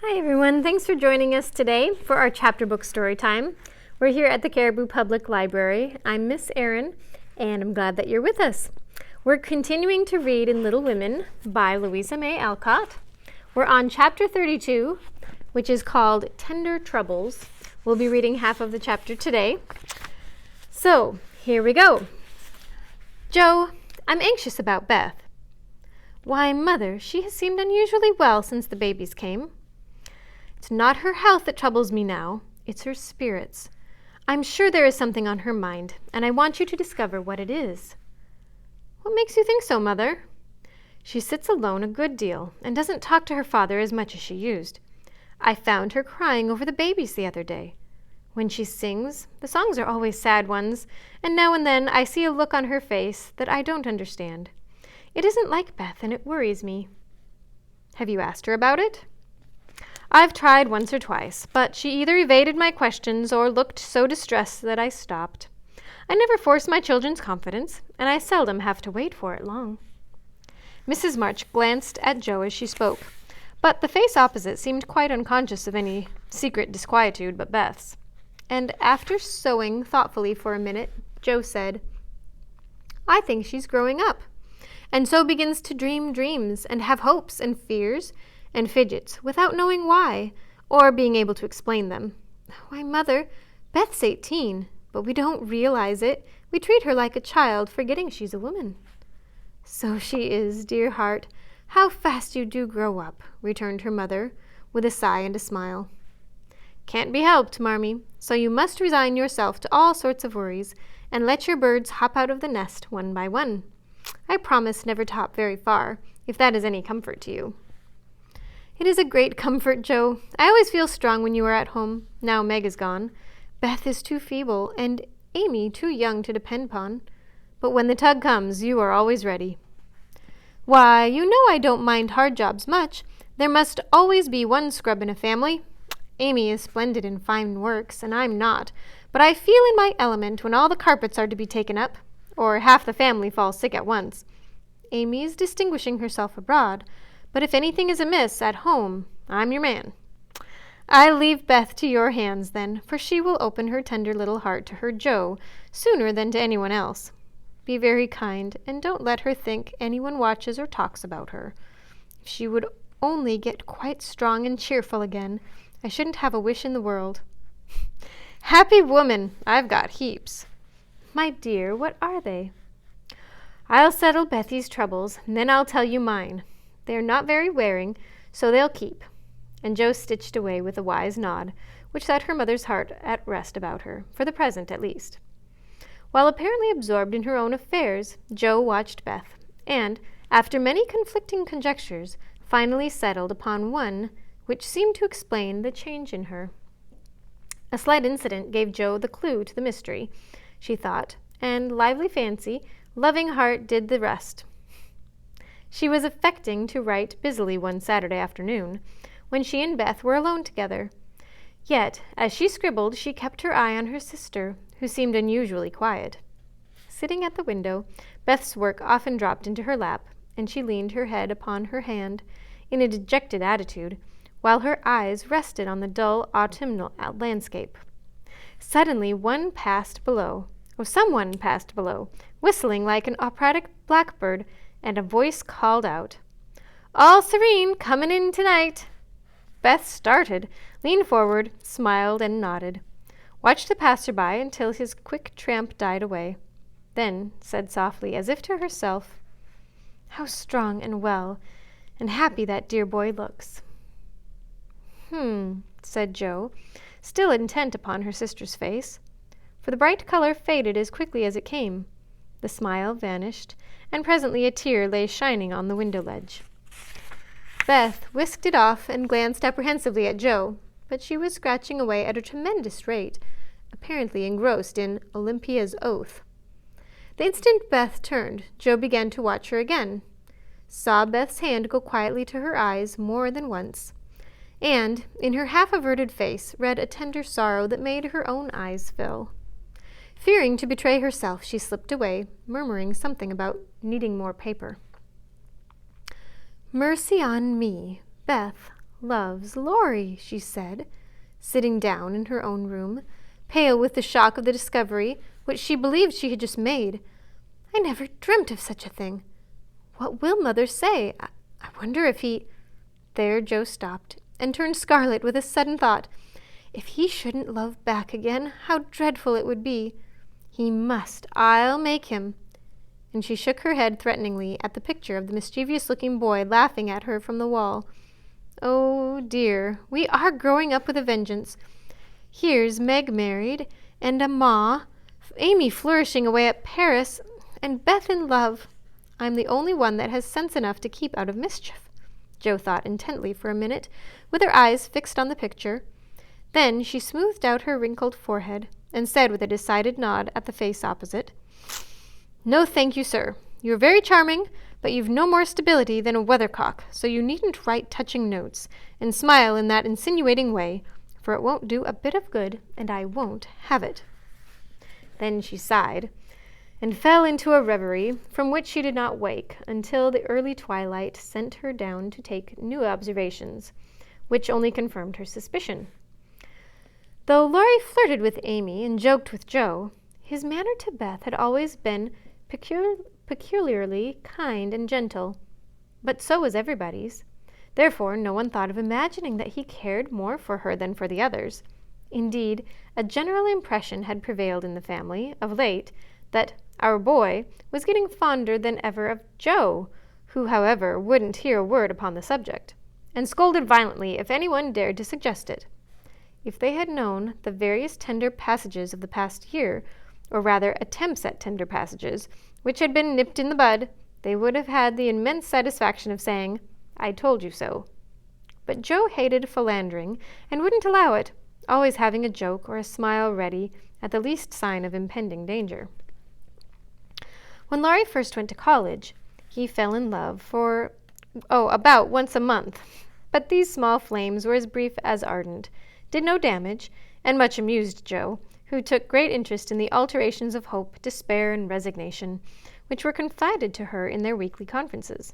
Hi everyone, thanks for joining us today for our chapter book story time. We're here at the Caribou Public Library. I'm Miss Erin, and I'm glad that you're with us. We're continuing to read in Little Women by Louisa May Alcott. We're on chapter 32, which is called Tender Troubles. We'll be reading half of the chapter today. So, here we go. Joe, I'm anxious about Beth. Why, Mother, she has seemed unusually well since the babies came. It's not her health that troubles me now. It's her spirits. I'm sure there is something on her mind, and I want you to discover what it is. What makes you think so, Mother? She sits alone a good deal and doesn't talk to her father as much as she used. I found her crying over the babies the other day. When she sings, the songs are always sad ones, and now and then I see a look on her face that I don't understand. It isn't like Beth, and it worries me. Have you asked her about it? I've tried once or twice, but she either evaded my questions or looked so distressed that I stopped. I never force my children's confidence, and I seldom have to wait for it long. Mrs. March glanced at Joe as she spoke, but the face opposite seemed quite unconscious of any secret disquietude but Beth's. And after sewing thoughtfully for a minute, Joe said, I think she's growing up, and so begins to dream dreams and have hopes and fears and fidgets without knowing why, or being able to explain them. Why, Mother, Beth's 18, but we don't realize it. We treat her like a child, forgetting she's a woman. So she is, dear heart. How fast you do grow up, returned her mother, with a sigh and a smile. Can't be helped, Marmee, so you must resign yourself to all sorts of worries, and let your birds hop out of the nest one by one. I promise never to hop very far, if that is any comfort to you. It is a great comfort, Joe. I always feel strong when you are at home, now Meg is gone. Beth is too feeble, and Amy too young to depend upon. But when the tug comes, you are always ready. Why, you know I don't mind hard jobs much. There must always be one scrub in a family. Amy is splendid in fine works, and I'm not. But I feel in my element when all the carpets are to be taken up, or half the family falls sick at once. Amy is distinguishing herself abroad, but if anything is amiss at home, I'm your man. I leave Beth to your hands, then, for she will open her tender little heart to her Joe sooner than to anyone else. Be very kind, and don't let her think anyone watches or talks about her. If she would only get quite strong and cheerful again, I shouldn't have a wish in the world. Happy woman! I've got heaps. My dear, what are they? I'll settle Bethy's troubles, and then I'll tell you mine. They are not very wearing, so they'll keep. And Joe stitched away with a wise nod, which set her mother's heart at rest about her, for the present at least. While apparently absorbed in her own affairs, Joe watched Beth, and, after many conflicting conjectures, finally settled upon one which seemed to explain the change in her. A slight incident gave Joe the clue to the mystery, she thought, and lively fancy, loving heart did the rest. She was affecting to write busily one Saturday afternoon, when she and Beth were alone together. Yet, as she scribbled, she kept her eye on her sister, who seemed unusually quiet. Sitting at the window, Beth's work often dropped into her lap, and she leaned her head upon her hand in a dejected attitude, while her eyes rested on the dull autumnal landscape. Suddenly someone passed below, whistling like an operatic blackbird, and a voice called out, All serene, comin' in tonight. Beth started, leaned forward, smiled, and nodded, watched the passer-by until his quick tramp died away, then said softly, as if to herself, How strong and well and happy that dear boy looks. Said Joe, still intent upon her sister's face, for the bright color faded as quickly as it came. The smile vanished, and presently a tear lay shining on the window ledge. Beth whisked it off and glanced apprehensively at Joe, but she was scratching away at a tremendous rate, apparently engrossed in Olympia's oath. The instant Beth turned, Joe began to watch her again, saw Beth's hand go quietly to her eyes more than once, and, in her half-averted face, read a tender sorrow that made her own eyes fill. Fearing to betray herself, she slipped away, murmuring something about needing more paper. Mercy on me, Beth, loves Laurie," she said, sitting down in her own room, pale with the shock of the discovery which she believed she had just made. "I never dreamt of such a thing. What will Mother say? I wonder if he—" There Jo stopped and turned scarlet with a sudden thought. If he shouldn't love back again, how dreadful it would be. He must. I'll make him. And she shook her head threateningly at the picture of the mischievous-looking boy laughing at her from the wall. Oh, dear, we are growing up with a vengeance. Here's Meg married, and a ma, Amy flourishing away at Paris, and Beth in love. I'm the only one that has sense enough to keep out of mischief. Jo thought intently for a minute, with her eyes fixed on the picture. Then she smoothed out her wrinkled forehead, and said with a decided nod at the face opposite, "No, thank you, sir. You're very charming, but you've no more stability than a weathercock, so you needn't write touching notes, and smile in that insinuating way, for it won't do a bit of good, and I won't have it." Then she sighed, and fell into a reverie from which she did not wake until the early twilight sent her down to take new observations, which only confirmed her suspicion. Though Laurie flirted with Amy and joked with Jo, his manner to Beth had always been peculiarly kind and gentle. But so was everybody's. Therefore, no one thought of imagining that he cared more for her than for the others. Indeed, a general impression had prevailed in the family, of late, that our boy was getting fonder than ever of Jo, who, however, wouldn't hear a word upon the subject, and scolded violently if anyone dared to suggest it. If they had known the various tender passages of the past year, or rather attempts at tender passages, which had been nipped in the bud, they would have had the immense satisfaction of saying, "I told you so." But Jo hated philandering, and wouldn't allow it, always having a joke or a smile ready at the least sign of impending danger. When Laurie first went to college, he fell in love for, about once a month. But these small flames were as brief as ardent, did no damage, and much amused Jo, who took great interest in the alternations of hope, despair, and resignation, which were confided to her in their weekly conferences.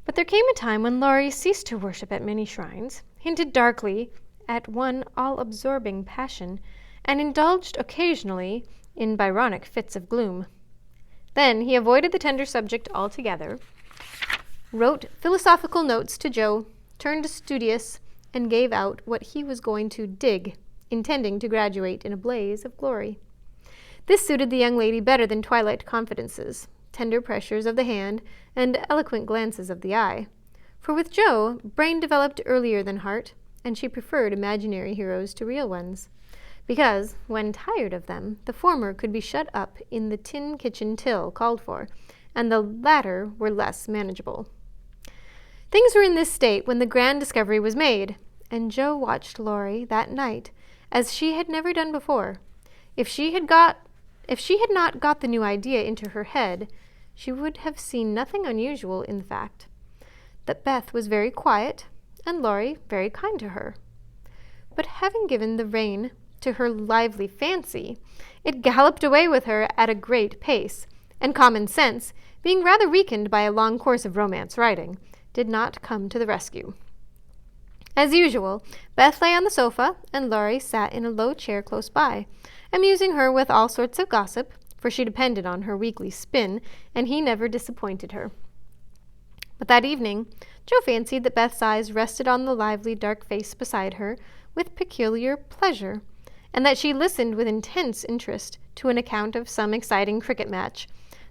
But there came a time when Laurie ceased to worship at many shrines, hinted darkly at one all-absorbing passion, and indulged occasionally in Byronic fits of gloom. Then he avoided the tender subject altogether, wrote philosophical notes to Jo, turned studious, and gave out what he was going to dig, intending to graduate in a blaze of glory. This suited the young lady better than twilight confidences, tender pressures of the hand, and eloquent glances of the eye. For with Jo, brain developed earlier than heart, and she preferred imaginary heroes to real ones, because, when tired of them, the former could be shut up in the tin kitchen till called for, and the latter were less manageable. Things were in this state when the grand discovery was made, and Jo watched Laurie that night as she had never done before. If she had not got the new idea into her head, she would have seen nothing unusual in the fact that Beth was very quiet and Laurie very kind to her. But having given the rein to her lively fancy, it galloped away with her at a great pace, and common sense, being rather weakened by a long course of romance writing, did not come to the rescue. As usual, Beth lay on the sofa, and Laurie sat in a low chair close by, amusing her with all sorts of gossip, for she depended on her weekly spin, and he never disappointed her. But that evening, Jo fancied that Beth's eyes rested on the lively dark face beside her with peculiar pleasure, and that she listened with intense interest to an account of some exciting cricket match,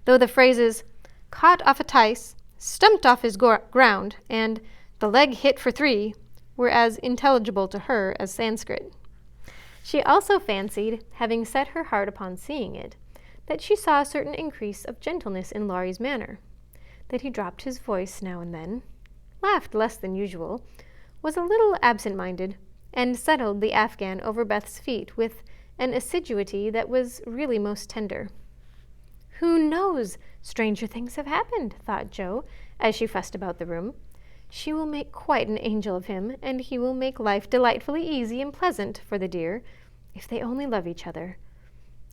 though the phrases "caught off a tice," "stumped off his ground," and "the leg hit for 3" were as intelligible to her as Sanskrit. She also fancied, having set her heart upon seeing it, that she saw a certain increase of gentleness in Laurie's manner, that he dropped his voice now and then, laughed less than usual, was a little absent-minded, and settled the Afghan over Beth's feet with an assiduity that was really most tender. "Who knows? Stranger things have happened," thought Jo, as she fussed about the room. "She will make quite an angel of him, and he will make life delightfully easy and pleasant for the dear, if they only love each other.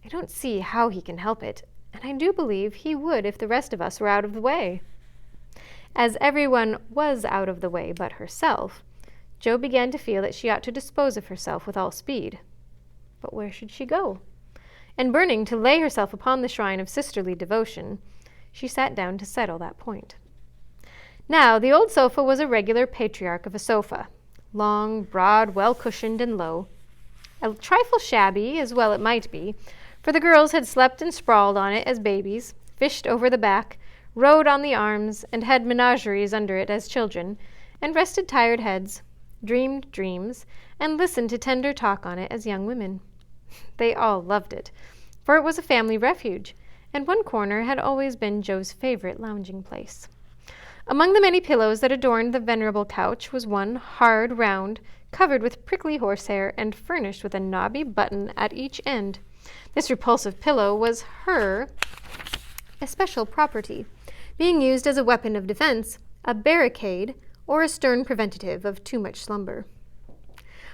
I don't see how he can help it, and I do believe he would if the rest of us were out of the way." As everyone was out of the way but herself, Jo began to feel that she ought to dispose of herself with all speed. But where should she go? And burning to lay herself upon the shrine of sisterly devotion, she sat down to settle that point. Now, the old sofa was a regular patriarch of a sofa, long, broad, well-cushioned, and low. A trifle shabby, as well it might be, for the girls had slept and sprawled on it as babies, fished over the back, rode on the arms, and had menageries under it as children, and rested tired heads, dreamed dreams, and listened to tender talk on it as young women. They all loved it, for it was a family refuge, and one corner had always been Jo's favorite lounging place. Among the many pillows that adorned the venerable couch was one, hard, round, covered with prickly horsehair, and furnished with a knobby button at each end. This repulsive pillow was her especial property, being used as a weapon of defense, a barricade, or a stern preventative of too much slumber.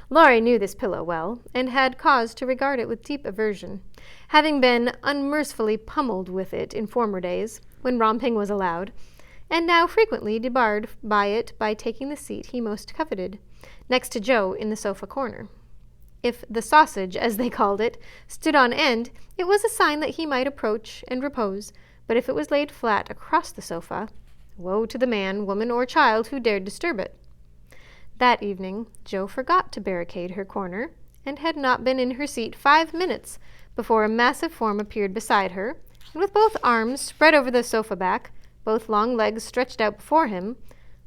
Laurie knew this pillow well, and had cause to regard it with deep aversion, having been unmercifully pummeled with it in former days, when romping was allowed, and now frequently debarred by it by taking the seat he most coveted, next to Jo in the sofa corner. If the sausage, as they called it, stood on end, it was a sign that he might approach and repose, but if it was laid flat across the sofa, woe to the man, woman, or child who dared disturb it. That evening, Jo forgot to barricade her corner, and had not been in her seat 5 minutes before a massive form appeared beside her, and with both arms spread over the sofa back, both long legs stretched out before him,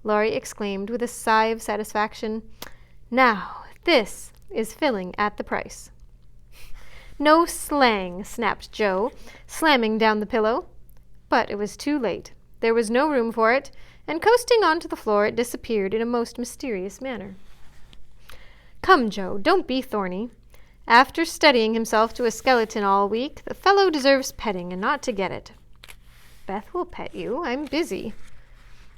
Laurie exclaimed with a sigh of satisfaction, "Now, this is filling at the price." "No slang," snapped Jo, slamming down the pillow. But it was too late. There was no room for it, and coasting onto the floor it disappeared in a most mysterious manner. "Come, Jo, don't be thorny. After studying himself to a skeleton all week, the fellow deserves petting and not to get it." "Beth will pet you. I'm busy."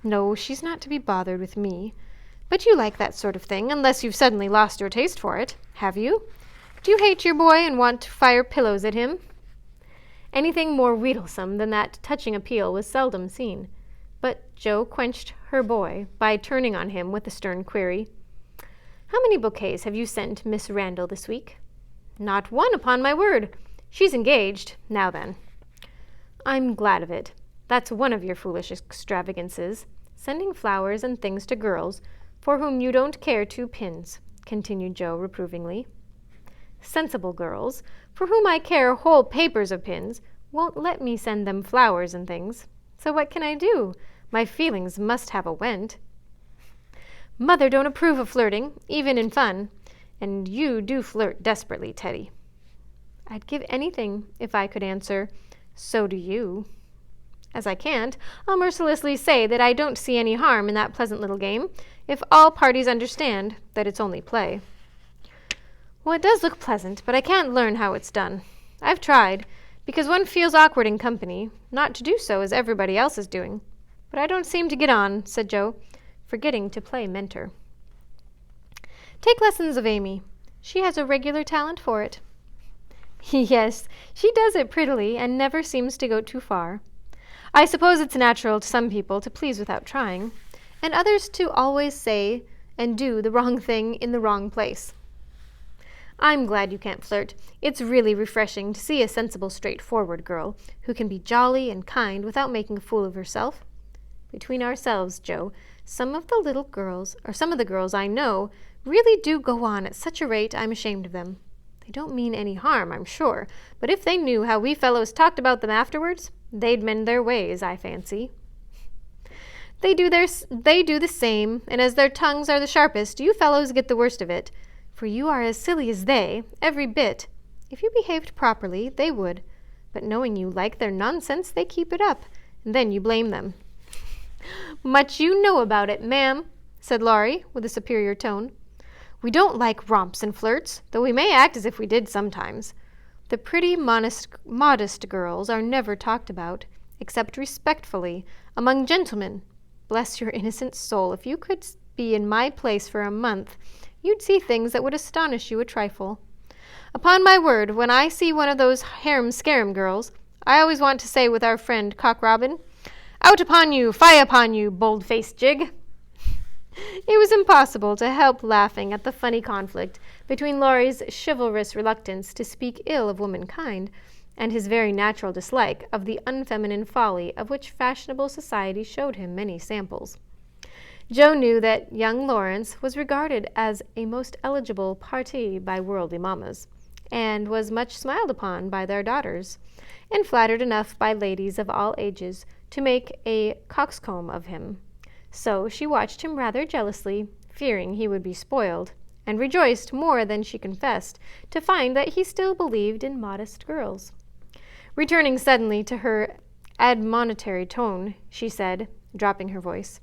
"No, she's not to be bothered with me. But you like that sort of thing, unless you've suddenly lost your taste for it. Have you? Do you hate your boy and want to fire pillows at him?" Anything more wheedlesome than that touching appeal was seldom seen, but Jo quenched her boy by turning on him with a stern query. "How many bouquets have you sent Miss Randall this week?" "Not one, upon my word. She's engaged. Now then." "I'm glad of it. That's one of your foolish extravagances, sending flowers and things to girls for whom you don't care 2 pins," continued Jo reprovingly. "Sensible girls, for whom I care whole papers of pins, won't let me send them flowers and things. So what can I do? My feelings must have a went." "Mother don't approve of flirting, even in fun, and you do flirt desperately, Teddy." "I'd give anything if I could answer, 'So do you.' As I can't, I'll mercilessly say that I don't see any harm in that pleasant little game, if all parties understand that it's only play." "Well, it does look pleasant, but I can't learn how it's done. I've tried, because one feels awkward in company, not to do so as everybody else is doing. But I don't seem to get on," said Jo, forgetting to play mentor. "Take lessons of Amy. She has a regular talent for it." "Yes, she does it prettily, and never seems to go too far. I suppose it's natural to some people to please without trying, and others to always say and do the wrong thing in the wrong place. I'm glad you can't flirt. It's really refreshing to see a sensible, straightforward girl who can be jolly and kind without making a fool of herself. Between ourselves, Jo, some of the girls I know really do go on at such a rate I'm ashamed of them. They don't mean any harm, I'm sure, but if they knew how we fellows talked about them afterwards, they'd mend their ways, I fancy." They do the same, and as their tongues are the sharpest, you fellows get the worst of it, for you are as silly as they, every bit. If you behaved properly, they would, but knowing you like their nonsense, they keep it up, and then you blame them." "Much you know about it, ma'am," said Laurie, with a superior tone. "We don't like romps and flirts, though we may act as if we did sometimes. The pretty, modest girls are never talked about, except respectfully, among gentlemen. Bless your innocent soul, if you could be in my place for a month, you'd see things that would astonish you a trifle. Upon my word, when I see one of those harum-scarum girls, I always want to say with our friend Cock Robin, 'Out upon you, fie upon you, bold-faced jig!'" It was impossible to help laughing at the funny conflict between Laurie's chivalrous reluctance to speak ill of womankind and his very natural dislike of the unfeminine folly of which fashionable society showed him many samples. Joe knew that young Lawrence was regarded as a most eligible parti by worldly mammas, and was much smiled upon by their daughters, and flattered enough by ladies of all ages to make a coxcomb of him. So she watched him rather jealously, fearing he would be spoiled, and rejoiced more than she confessed to find that he still believed in modest girls. Returning suddenly to her admonitory tone, she said, dropping her voice,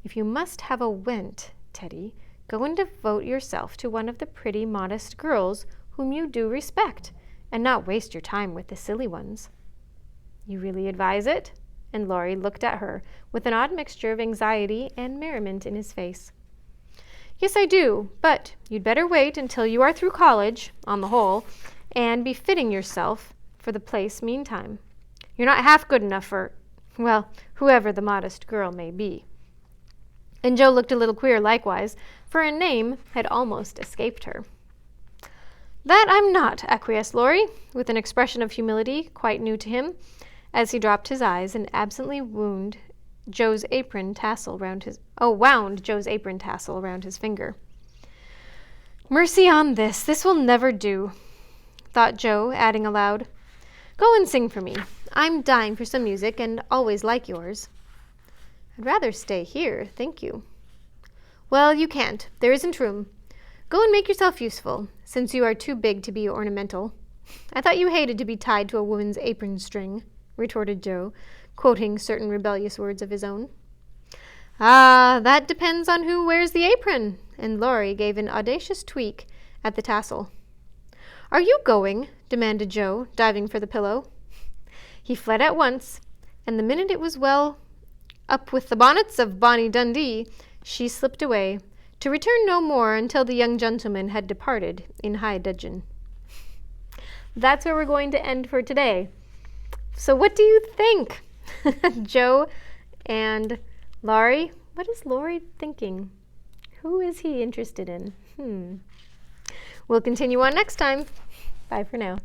"If you must have a went, Teddy, go and devote yourself to one of the pretty, modest girls whom you do respect, and not waste your time with the silly ones." "You really advise it?" And Laurie looked at her with an odd mixture of anxiety and merriment in his face. "Yes, I do, but you'd better wait until you are through college, on the whole, and be fitting yourself for the place meantime. You're not half good enough for, well, whoever the modest girl may be." And Joe looked a little queer likewise, for a name had almost escaped her. "That I'm not," acquiesced Laurie, with an expression of humility quite new to him, as he dropped his eyes and absently wound Joe's apron tassel round his finger. "Mercy on this will never do," thought Joe, adding aloud, "Go and sing for me. I'm dying for some music, and always like yours." "I'd rather stay here, thank you." "Well, you can't. There isn't room. Go and make yourself useful, since you are too big to be ornamental. I thought you hated to be tied to a woman's apron string," retorted Joe, quoting certain rebellious words of his own. "Ah, that depends on who wears the apron," and Laurie gave an audacious tweak at the tassel. "Are you going?" demanded Joe, diving for the pillow. He fled at once, and the minute it was well up with the bonnets of Bonnie Dundee, she slipped away, to return no more until the young gentleman had departed in high dudgeon. That's where we're going to end for today. So what do you think? Joe and Laurie? What is Laurie thinking? Who is he interested in? We'll continue on next time. Bye for now.